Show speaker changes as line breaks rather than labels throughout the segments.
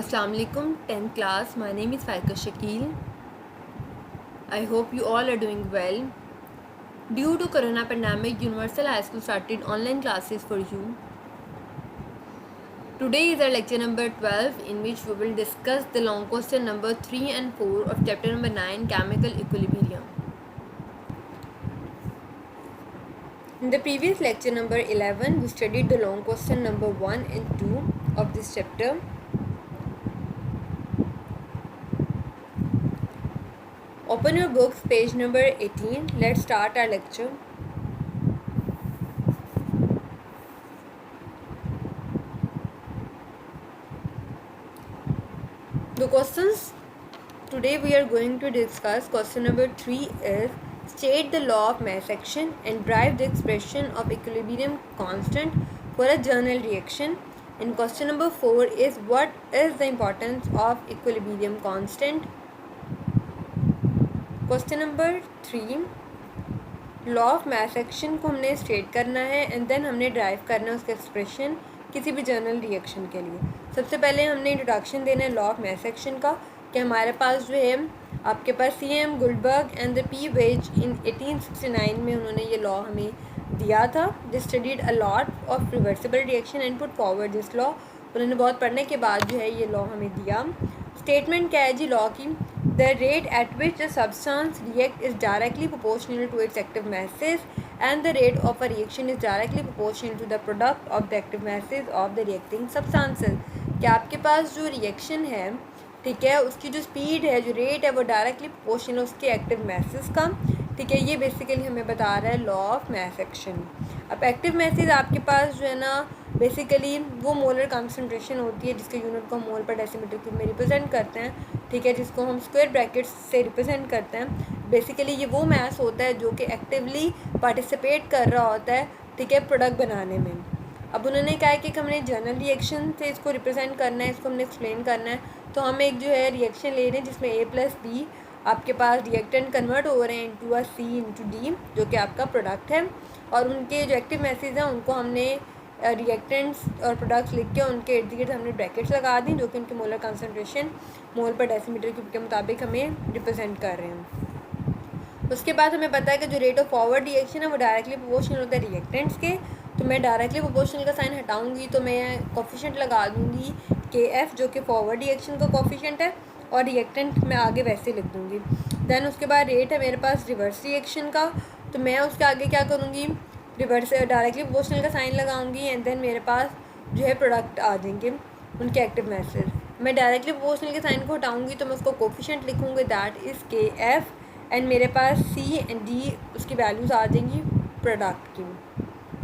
Assalamu alaikum 10th class. My name is Faika Shakil. I hope you all are doing well. Due to corona pandemic, Universal High School started online classes for you. Today is our lecture number 12, in which we will discuss the long question number 3 and 4 of chapter number 9, Chemical Equilibrium. In the previous lecture number 11, we studied the long question number 1 and 2 of this chapter. Open your books, page number 18. Let's start our lecture. The questions today we are going to discuss. Question number 3 is state the law of mass action and derive the expression of equilibrium constant for a journal reaction. And question number 4 is what is the importance of equilibrium constant. Question number 3 law of mass action को हमने state करना है and then हमने drive करना है उसका expression किसी भी जर्नल रिएक्शन के लिए. सबसे पहले हमने इंट्रोडक्शन देना है लॉ ऑफ मैस एक्शन का कि हमारे पास जो है आपके पास CM Guldberg and the P Waage in 1869 में उन्होंने ये लॉ हमें दिया था. They studied a lot of reversible reaction and put forward this law. उन्होंने बहुत पढ़ने के बाद जो है ये लॉ हमें दिया. स्टेटमेंट क्या है जी लॉ की? The rate at which a substance react is directly proportional to its active masses and the rate of a reaction is directly proportional to the product of the active masses of the reacting substances. क्या आपके पास जो reaction है ठीक है उसकी जो speed है जो रेट है वो डायरेक्टली प्रोपोर्शनल है उसके एक्टिव मैसेस का. ठीक है ये बेसिकली हमें बता रहा है लॉ ऑफ मैस एक्शन. अब एक्टिव मैसेज आपके पास जो है ना बेसिकली वो मोलर कंसंट्रेशन होती है जिसके यूनिट को हम मोल पर डेसीमीटर क्यूब में रिप्रेजेंट करते हैं. ठीक है जिसको हम स्क्वायर ब्रैकेट्स से रिप्रेजेंट करते हैं. बेसिकली ये वो मैस होता है जो कि एक्टिवली पार्टिसिपेट कर रहा होता है ठीक है प्रोडक्ट बनाने में. अब उन्होंने कहा है कि हमने जर्नल रिएक्शन से इसको रिप्रेजेंट करना है, इसको हमने एक्सप्लेन करना है. तो हम एक जो है रिएक्शन ले रहे हैं जिसमें A+B आपके पास रिएक्टेंट कन्वर्ट हो रहे हैं into a C into D जो कि आपका प्रोडक्ट है. और उनके जो एक्टिव मैसेज हैं उनको हमने रिएक्टेंट्स और प्रोडक्ट्स लिख के उनके इर्द गिर्द हमने ब्रैकेट्स लगा दी जो कि उनकी मोलर कंसंट्रेशन मोल पर डेसीमीटर क्यूब के मुताबिक हमें रिप्रेजेंट कर रहे हैं. उसके बाद हमें पता है कि जो रेट ऑफ फॉरवर्ड रिएक्शन है वो डायरेक्टली प्रोपोर्शनल होता है रिएक्टेंट्स के. तो मैं डायरेक्टली प्रोपोर्शनल का साइन हटाऊंगी तो मैं कोफिशिएंट लगा दूंगी KF जो कि फॉरवर्ड रिएक्शन का कोफिशिएंट है और रिएक्टेंट मैं आगे वैसे लिख दूंगी. दैन उसके बाद रेट है मेरे पास रिवर्स रिएक्शन का तो मैं उसके आगे क्या करूँगी रिवर्स डायरेक्टली प्रोपोर्शनल का साइन लगाऊंगी एंड देन मेरे पास जो है प्रोडक्ट आ जाएंगे उनके एक्टिव मैसेज. मैं डायरेक्टली प्रोपोर्शनल के साइन को हटाऊंगी तो मैं उसको कोफिशिएंट लिखूँगी दैट इज़ KF एंड मेरे पास C एंड D उसकी वैल्यूज़ आ जाएंगी प्रोडक्ट की.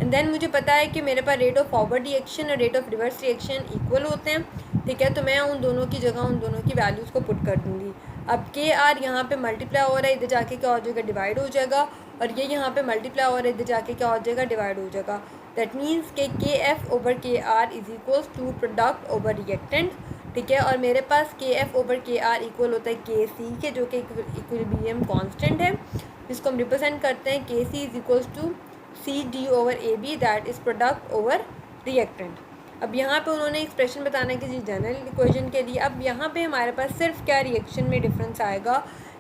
एंड देन मुझे पता है कि मेरे पास रेट ऑफ फॉरवर्ड रिएक्शन और rate of reverse reaction equal होते हैं. ठीक है तो मैं उन दोनों की जगह उन दोनों की वैल्यूज़ को पुट कर दूँगी. अब KR यहाँ पे मल्टीप्लाई हो रहा है इधर जाके क्या हो जाएगा डिवाइड हो जाएगा और ये यहाँ पे मल्टीप्लाई हो रहा है इधर जाके क्या हो जाएगा डिवाइड हो जाएगा. दैट मीन्स के KF over KR is equals to product over reactant. ठीक है और मेरे पास KF ओवर KR इक्वल होता है KC के जो कि इक्विलिब्रियम कांस्टेंट है जिसको हम रिप्रेजेंट करते हैं KC is equals to CD over AB that is product over reactant. अब यहाँ पे उन्होंने एक्सप्रेशन बताना है कि जी जनरल इक्वेशन के लिए. अब यहाँ पे हमारे पास सिर्फ क्या रिएक्शन में डिफरेंस आएगा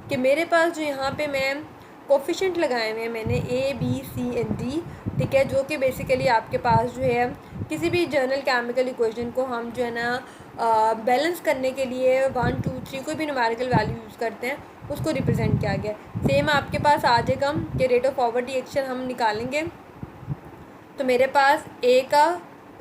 कि मेरे पास जो यहाँ पे मैं कोफिशिएंट लगाए हुए हैं मैंने A B C and D. ठीक है जो कि बेसिकली आपके पास जो है किसी भी जनरल केमिकल इक्वेशन को हम जो है ना बैलेंस करने के लिए 1 2 3 कोई भी न्यूमेरिकल वैल्यू यूज़ करते हैं उसको रिप्रेजेंट किया गया. सेम आपके पास आ जाएगा कि रेट ऑफ फॉरवर्ड रिएक्शन हम निकालेंगे तो मेरे पास A का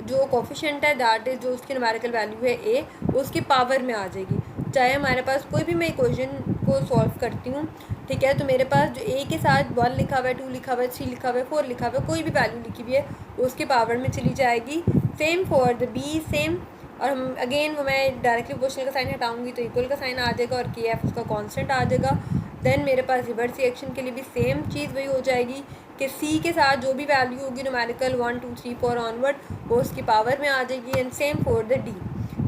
जो कोफिशिएंट है दैट इज़ जो उसकी न्यूमेरिकल वैल्यू है A उसकी पावर में आ जाएगी. चाहे हमारे पास कोई भी मैं इक्वेशन को सॉल्व करती हूँ ठीक है तो मेरे पास जो A के साथ 1 लिखा हुआ है 2 लिखा हुआ है 3 लिखा हुआ है 4 लिखा हुआ है कोई भी वैल्यू लिखी हुई है उसकी पावर में चली जाएगी. Same for the B same. और हम अगेन वो मैं डायरेक्टली प्रोपोर्शनल का साइन हटाऊंगी तो इक्वल का साइन आ जाएगा और KF उसका कांस्टेंट आ जाएगा. देन मेरे पास रिवर्स रिएक्शन के लिए भी सेम चीज़ वही हो जाएगी कि C के साथ जो भी वैल्यू होगी न्यूमेरिकल 1 2 3 4 ऑनवर्ड वो उसकी पावर में आ जाएगी. And same for the D.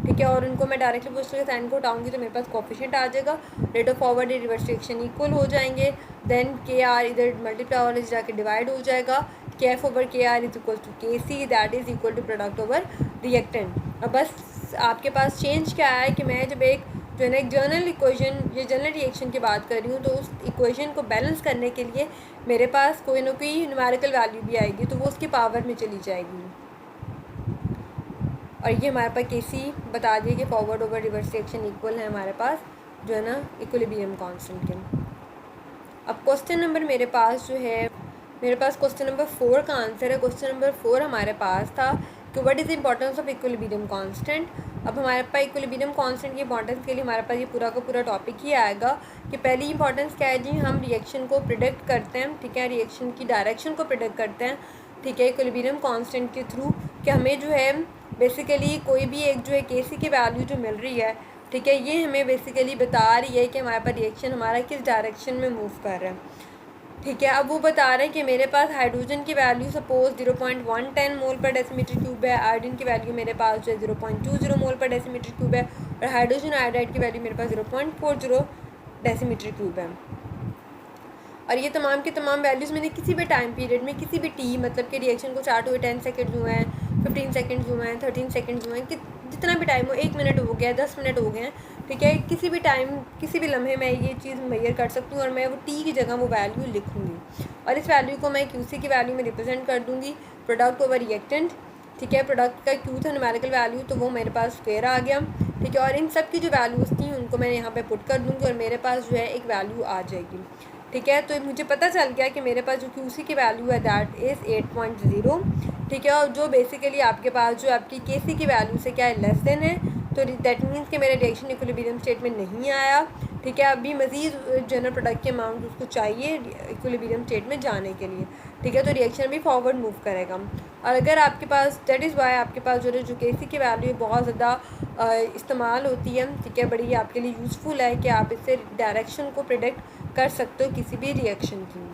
ठीक है और उनको मैं डायरेक्टली प्रोपोर्शनल के साइन को हटाऊंगी तो मेरे पास कोफिशिएंट आ जाएगा. Rate of forward reverse reaction equal हो जाएंगे. देन KR इधर मल्टीप्लाई और इधर जाके डिवाइड हो जाएगा. KF over KR is equal to KC, that is equal to product over reactant. अब बस आपके पास चेंज क्या है कि मैं जब एक जो है ना एक जर्नल इक्वेशन या जर्नल रिएक्शन की बात कर रही हूँ, तो उस इक्वेशन को बैलेंस करने के लिए मेरे पास कोई ना कोई न्यूमेरिकल वैल्यू भी आएगी, तो वो उसकी पावर में चली जाएगी। और ये हमारे पास KC बता दिए कि forward over reverse reaction equal है हमारे पास जो है ना इक्विलिब्रियम कांस्टेंट के। अब क्वेश्चन नंबर मेरे पास जो है, मेरे पास क्वेश्चन नंबर 4 का आंसर है। क्वेश्चन नंबर 4 हमारे पास था कि what is the importance of equilibrium constant. अब हमारे पास इक्विलिब्रियम कांस्टेंट की इंपॉर्टेंस के लिए हमारे पास ये पूरा का पूरा टॉपिक ही आएगा कि पहली इंपॉर्टेंस क्या है जी, हम रिएक्शन को प्रिडिक्ट करते हैं, ठीक है, रिएक्शन की डायरेक्शन को प्रिडिक्ट करते हैं, ठीक है, इक्विलिब्रियम कांस्टेंट के थ्रू, कि हमें जो है बेसिकली कोई भी एक जो है KC की वैल्यू जो मिल रही है, ठीक है, ये हमें बेसिकली बता रही है कि हमारे पास रिएक्शन हमारा किस डायरेक्शन में मूव कर रहा है, ठीक है। अब वो बता रहे हैं कि मेरे पास हाइड्रोजन की वैल्यू सपोज 0.110 मोल पर डेसीमीटर क्यूब है, आयोडीन की वैल्यू मेरे पास जो है 0.20 मोल पर डेसीमीटर क्यूब है, और हाइड्रोजन आयोडाइड की वैल्यू मेरे पास 0.40 डेसीमीटर क्यूब है। और ये तमाम की तमाम वैल्यूज़ मैंने किसी भी टाइम पीरियड में, किसी भी टी मतलब कि रिएक्शन को स्टार्ट हुए 10 सेकेंड्स हुए हैं, 15 सेकेंड्स हुए हैं, 13 सेकेंड्स हुए हैं, कि जितना भी टाइम हो, 1 मिनट हो गया, 10 मिनट हो गए हैं, ठीक है, किसी भी टाइम किसी भी लम्हे में ये चीज़ मेजर कर सकती हूँ, और मैं वो टी की जगह वो वैल्यू लिखूँगी, और इस वैल्यू को मैं QC की वैल्यू में रिप्रेजेंट कर दूँगी, प्रोडक्ट ओवर रिएक्टेंट, ठीक है। प्रोडक्ट का Q था न्यूमेरिकल वैल्यू, तो वो मेरे पास स्क्वायर आ गया, ठीक है, और इन सब की जो वैल्यूज़ थी उनको मैं यहाँ पे पुट कर दूँगी, और मेरे पास जो है एक वैल्यू आ जाएगी, ठीक है। तो मुझे पता चल गया कि मेरे पास जो QC की वैल्यू है दैट इज़ 8.0, ठीक है, और जो बेसिकली आपके पास जो आपकी KC की वैल्यू से क्या है, लेस देन है, तो दैट मीन्स कि मेरा रिएक्शन इक्विलिब्रियम स्टेट में नहीं आया, ठीक है। अभी मज़ीद जनरल प्रोडक्ट के अमाउंट उसको चाहिए इक्विलिब्रियम स्टेट में जाने के लिए, ठीक है, तो रिएक्शन भी फॉरवर्ड मूव करेगा। और अगर आपके पास दैट इज़ वाई आपके पास जो KC की वैल्यू बहुत ज़्यादा इस्तेमाल होती है, ठीक है, बड़ी आपके लिए यूज़फुल है कि आप इससे डायरेक्शन को प्रिडिक्ट कर सकते हो किसी भी रिएक्शन की।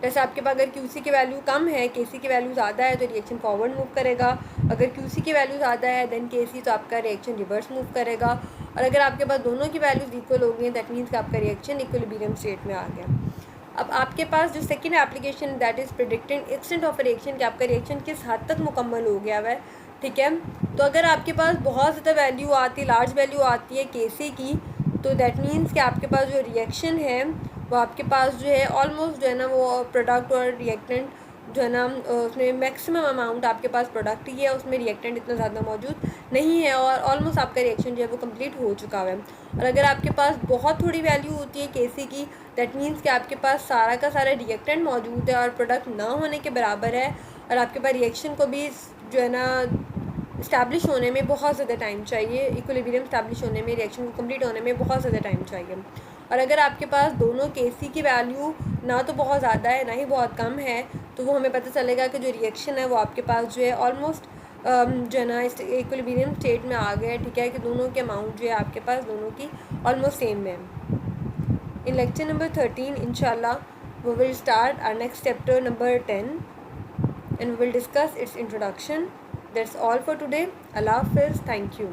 जैसे आपके पास अगर QC की वैल्यू कम है, KC की वैल्यू ज़्यादा है, तो रिएक्शन फॉरवर्ड मूव करेगा। अगर QC की वैल्यू ज़्यादा है देन KC, तो आपका रिएक्शन रिवर्स मूव करेगा। और अगर आपके पास दोनों की वैल्यूज़ इक्वल हो गई हैं, दैट मीन्स कि आपका रिएक्शन इक्विलिब्रियम स्टेट में आ गया। अब आपके पास जो second application that is predicting extent of reaction, कि आपका रिएक्शन किस हद तक मुकम्मल हो गया है, ठीक है। तो अगर आपके पास बहुत ज़्यादा वैल्यू आती है, लार्ज वैल्यू आती है KC की, तो दैट मीन्स कि आपके पास जो रिएक्शन है वो आपके पास जो है ऑलमोस्ट जो है ना वो प्रोडक्ट और रिएक्टेंट जो है ना उसमें मैक्सिमम अमाउंट आपके पास प्रोडक्ट ही है, उसमें रिएक्टेंट इतना ज़्यादा मौजूद नहीं है, और ऑलमोस्ट आपका रिएक्शन जो है वो कंप्लीट हो चुका है। और अगर आपके पास बहुत थोड़ी वैल्यू होती है KC की, दैट मीन्स कि आपके पास सारा का सारा रिएक्टेंट मौजूद है और प्रोडक्ट ना होने के बराबर है, और आपके पास रिएक्शन को भी जो है ना इस्टेब्लिश होने में बहुत ज़्यादा टाइम चाहिए, इक्विलिब्रियम इस्टेब्लिश होने में, रिएक्शन को कंप्लीट होने में बहुत ज़्यादा टाइम चाहिए। और अगर आपके पास दोनों KC की वैल्यू ना तो बहुत ज़्यादा है ना ही बहुत कम है, तो वो हमें पता चलेगा कि जो रिएक्शन है वो आपके पास जो है ऑलमोस्ट जो है ना इक्विलिब्रियम स्टेट में आ गया है, ठीक है, कि दोनों के अमाउंट जो है आपके पास दोनों की ऑलमोस्ट सेम है। इन लेक्चर नंबर 13 इंशाल्लाह we will start our next chapter number 10 and we will discuss its introduction. That's all for today. Allah Hafiz. Thank you.